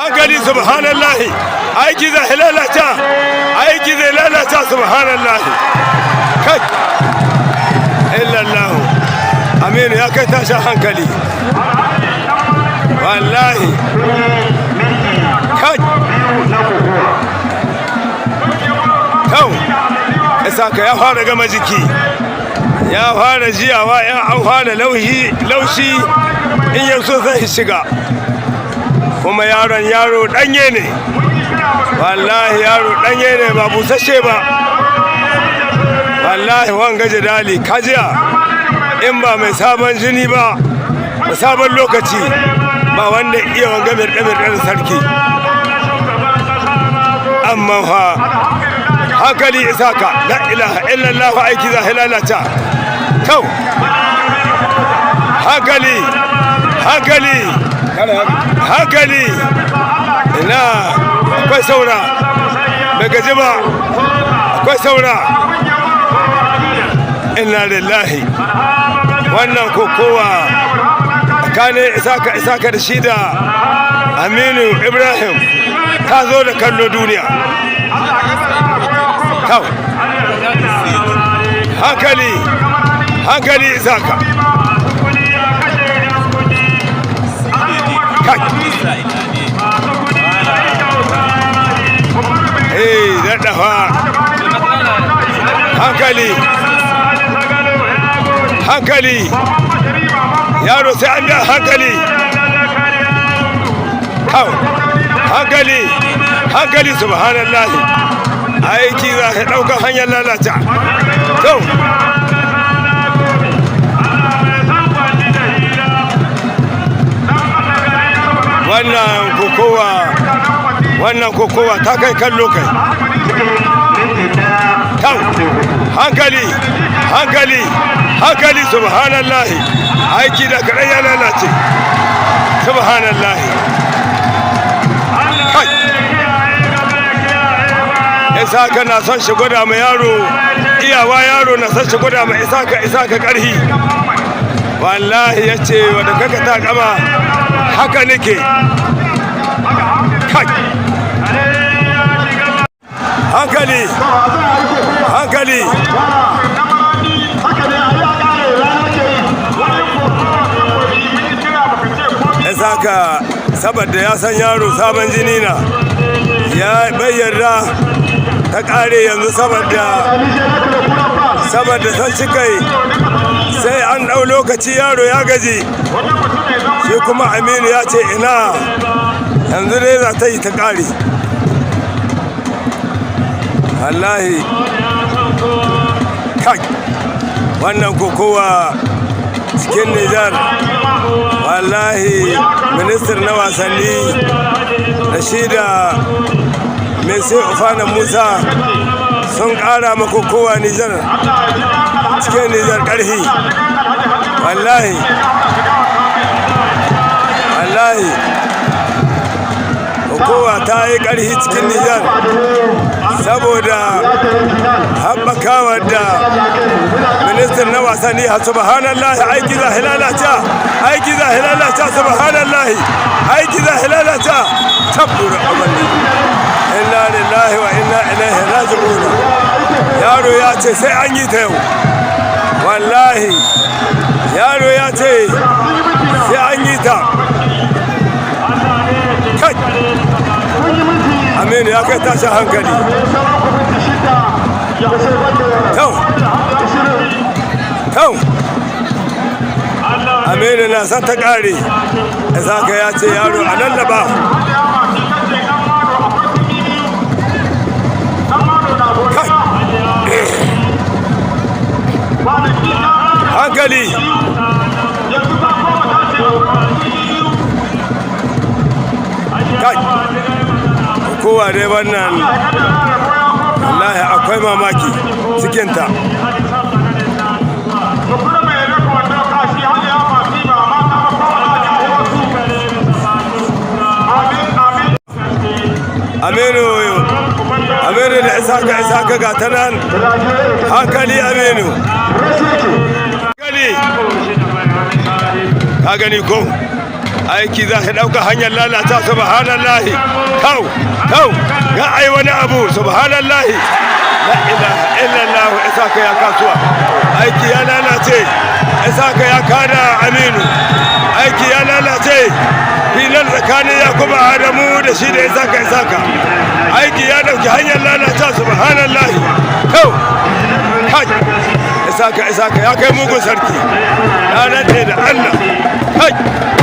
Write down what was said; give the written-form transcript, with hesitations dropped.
hankali subhanallahi aiki zai lalata subhanallahi kai illallahu aminu ya kai tashin hankali wallahi kai kau isaka ya fara gama jiki ya fara jiyawa ya an fara laushi in yanzu zai shiga kuma yaro danye ne wallahi yaro danye ne ba busashe ba wallahi wanga jidali kajiya in ba mai sabon jini ba sabon lokaci ba wanda iya wanga mirɗe-mirɗe sarki amma fa hankali isaka la ilaha illallah aiki za lalata kau hankali ina akwai saura bai gaji ba akwai saura inna lillahi wannan kokowa tsakanin isaka da shi da aminu ibrahim ta zo da kallo duniya kau hankali isaka daɗafa hankali yaro sai an biya hankali subhanallahi aiki za ka ɗaukar hanyar lalata to wannan kokowa ta kai kallo kai kau hankali subhanallahi aiki da kaɗai ya lalace subhanallahi kai isaka na son shi gwada ma yaro iyawa yaro na son shi gwada ma isaka ƙarhi wallahi ya ce wadda kaka ta kama haka nake kai hankali isaka saboda ya san yaro sabon jini na ya bayyana ta kare yanzu saboda san shi kai sai an ɗau lokaci yaro ya gaji shi kuma aminu ya ce ina yanzu dai za ta yi ta kare wallahi kai wannan kokowa cikin Nijar wallahi ministar na wasanni da shi da Messi Ofana Musa sun kara ma kokowa Nijar cikin Nijar karhi wallahi kokowa ta yi karhi cikin Nijar saboda haɓakawa da ministan na wasanni a subhanallahi aiki za hilalata subhanallahi aiki za hilalata tabbura amalli inna lillahi wa inna ilaihi raji'un yaro ya ce sai an yi ta yau wallahi yaro ya ce sai an yi ta kai aminu ya kai tashin hankali kau aminu na san ta kare isaka ya ce yaro a lallaba hankali kowa dai wannan wallahi akwai mamaki cikinta aminu da isaka ga ta nan hankali aminu ka gani ko aiki za ta ɗauka hanyar lalata subhanallahi kau ga ai wani abu subhanallahi la ilaha illallah isaka ya kasuwa aiki ya lalace isaka ya kada aminu aiki ya lalace filar tsakanin yakubu adamu da shi da isaka aiki ya dauki hanyar lalata subhanallahi kau isaka ya kai mugun sarki ya rantse da Allah